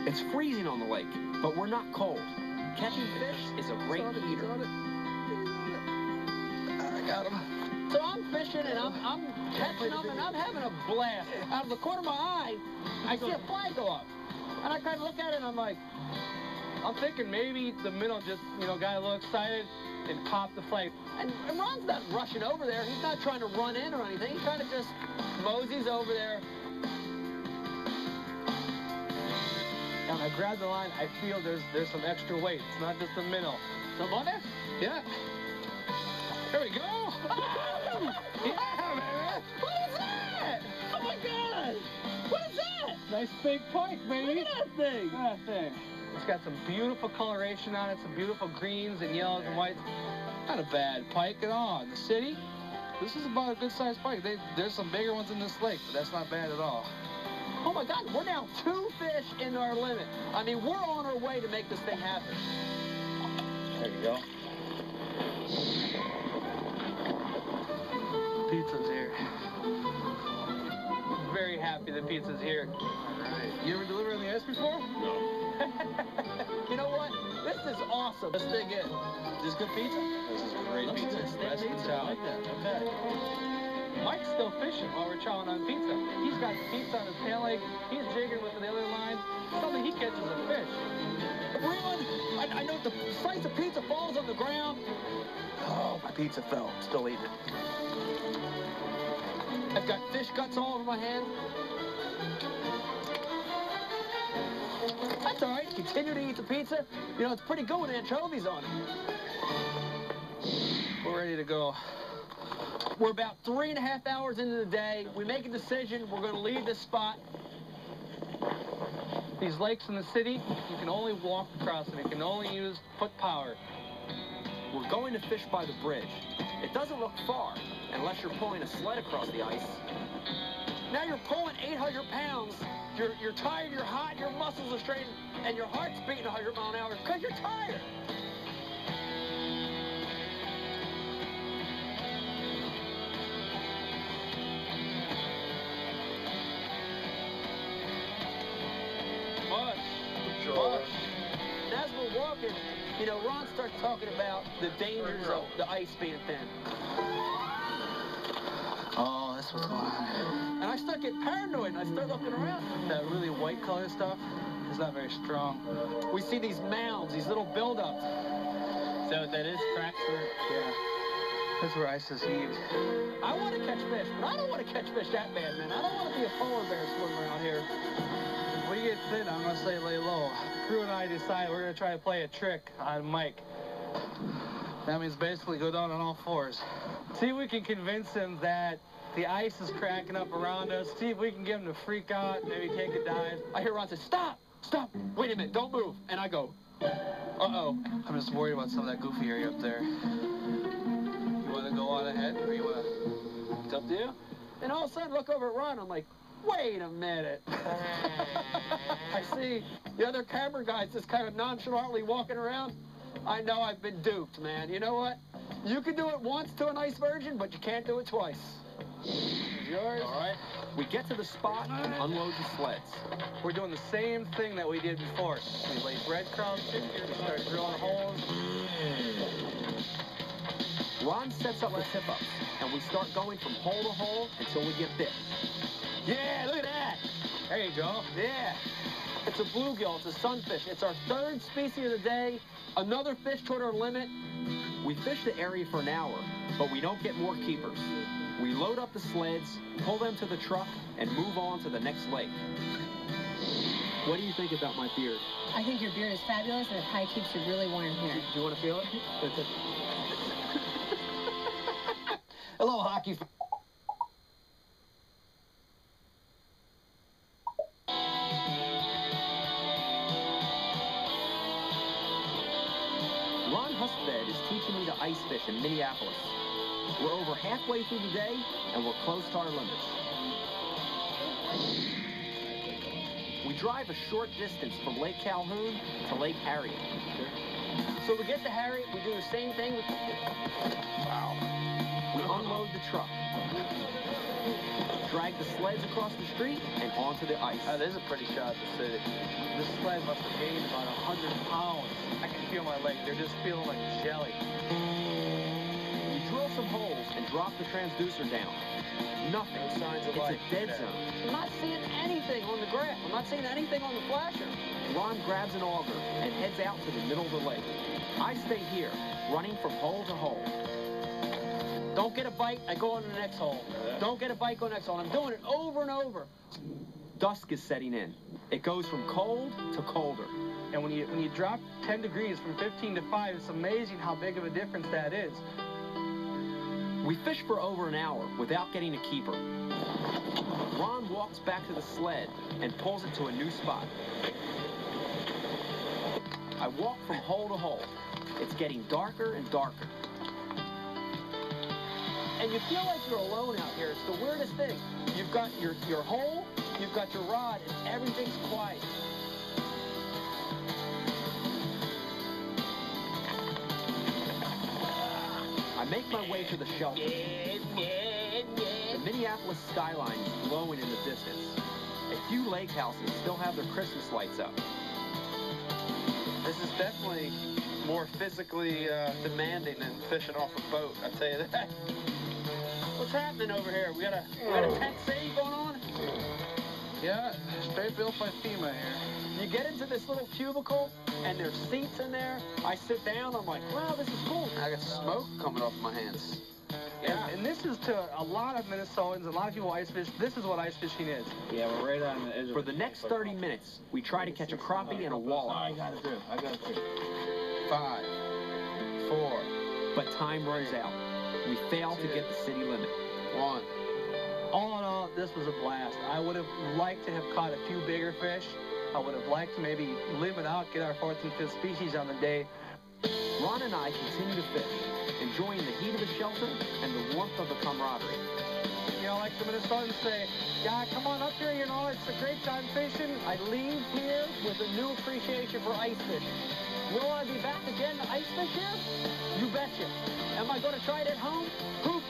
It's freezing on the lake, but we're not cold. Catching fish is a great heater. I got him. So I'm fishing and I'm catching them and I'm having a blast. Out of the corner of my eye, I see a flag go up. And I kind of look at it and I'm like, I'm thinking maybe the minnow just, got a little excited and popped the flag. And Ron's not rushing over there. He's not trying to run in or anything. He kind of just moseys over there. And I grab the line, I feel there's some extra weight. It's not just a minnow. Some on there? Yeah. There we go. Yeah, man. What is that? Oh, my God. What is that? Nice big pike, baby. Look at that thing. Look at that thing. It's got some beautiful coloration on it, some beautiful greens and yellows and whites. Not a bad pike at all. In the city, this is about a good-sized pike. There's some bigger ones in this lake, but that's not bad at all. Oh, my God. We're now 2 fish in our limit. I mean, we're on our way to make this thing happen. There you go. Pizza's here. Very happy the pizza's here. All right. You ever delivered on the ice before? No. You know what? This is awesome. Let's dig in. Is this good pizza? This is great pizza. Best in I town. like that. Okay. Mike's still fishing while we're chowing on pizza. He's got the pizza on his tail leg. He's jigging with the other line. Suddenly he catches a fish. Reeling. I know the slice of pizza falls on the ground. Oh, my pizza fell. Still eating it. I've got fish guts all over my hand. That's all right. Continue to eat the pizza. It's pretty good with anchovies on it. We're ready to go. We're about 3.5 hours into the day. We make a decision. We're going to leave this spot. These lakes in the city, you can only walk across them. You can only use foot power. We're going to fish by the bridge. It doesn't look far, unless you're pulling a sled across the ice. Now you're pulling 800 pounds. You're tired, you're hot, your muscles are strained, and your heart's beating 100 miles an hour because you're tired. And as we're walking, Ron starts talking about the dangers of the ice being thin. Oh, that's what's going on. And I start getting paranoid, and I start looking around. That really white color stuff is not very strong. We see these mounds, these little buildups. Is that what that is? Cracks? Yeah. That's where ice is heaved. I want to catch fish, but I don't want to catch fish that bad, man. I don't want to be a polar bear swimming around here. If we get thin, I'm going to say lay low. Crew and I decided we're going to try to play a trick on Mike. That means basically go down on all fours. See if we can convince him that the ice is cracking up around us. See if we can get him to freak out, maybe take a dive. I hear Ron say, stop, stop, wait a minute, don't move. And I go, uh-oh. I'm just worried about some of that goofy area up there. You want to go on ahead, or you want to... It's up to you. And all of a sudden, look over at Ron, I'm like, wait a minute. I see the other camera guys just kind of nonchalantly walking around. I know I've been duped, man. You know what? You can do it once to an ice virgin, but you can't do it twice. It's yours. All right. We get to the spot and unload the sleds. We're doing the same thing that we did before. We lay breadcrumbs, we start drilling holes. Ron sets up the tip-ups, and we start going from hole to hole until we get bit. Yeah, look at that. There you go. Yeah. It's a bluegill. It's a sunfish. It's our 3rd species of the day. Another fish toward our limit. We fish the area for an hour, but we don't get more keepers. We load up the sleds, pull them to the truck, and move on to the next lake. What do you think about my beard? I think your beard is fabulous, and it probably keeps you really warm here. Do you want to feel it? Hello, hockey. Ron Hustvedt is teaching me to ice fish in Minneapolis. We're over halfway through the day, and we're close to our limits. We drive a short distance from Lake Calhoun to Lake Harriet. So we get to Harriet, we do the same thing with... Wow. We unload the truck, drag the sleds across the street and onto the ice. That is a pretty shot at the city. This sled must have gained about 100 pounds. I can feel my legs. They're just feeling like jelly. We drill some holes and drop the transducer down. Nothing. No signs of It's life. a dead zone. I'm not seeing anything on the graph. I'm not seeing anything on the flasher. Ron grabs an auger and heads out to the middle of the lake. I stay here, running from hole to hole. Don't get a bite, I go on to the next hole. Don't get a bite, go next hole. I'm doing it over and over. Dusk is setting in. It goes from cold to colder. And when you drop 10 degrees from 15 to 5, it's amazing how big of a difference that is. We fish for over an hour without getting a keeper. Ron walks back to the sled and pulls it to a new spot. I walk from hole to hole. It's getting darker and darker. And you feel like you're alone out here. It's the weirdest thing. You've got your hole, you've got your rod, and everything's quiet. I make my way to the shelter. The Minneapolis skyline is glowing in the distance. A few lake houses still have their Christmas lights up. This is definitely more physically demanding than fishing off a boat, I'll tell you that. What's happening over here? We got a tent city going on? Yeah, straight built by FEMA here. You get into this little cubicle, and there's seats in there. I sit down, I'm like, wow, this is cool. I got smoke coming off my hands. Yeah. And this is to a lot of Minnesotans, a lot of people ice fish. This is what ice fishing is. Yeah, we're right on the edge of For the next 30 minutes, we try to catch a crappie and a walleye. I got it too. 5, 4, But time runs out. We fail to get the city limit. 1. All in all, this was a blast. I would have liked to have caught a few bigger fish. I would have liked to maybe limit out, get our 4th and 5th species on the day. Ron and I continue to fish, enjoying the heat of the shelter and the warmth of the camaraderie. You know, like the Minnesotans say, yeah, come on up here, you know, it's a great time fishing. I leave here with a new appreciation for ice fishing. Will I be back again to ice fish here? You betcha. Am I going to try it at home? Who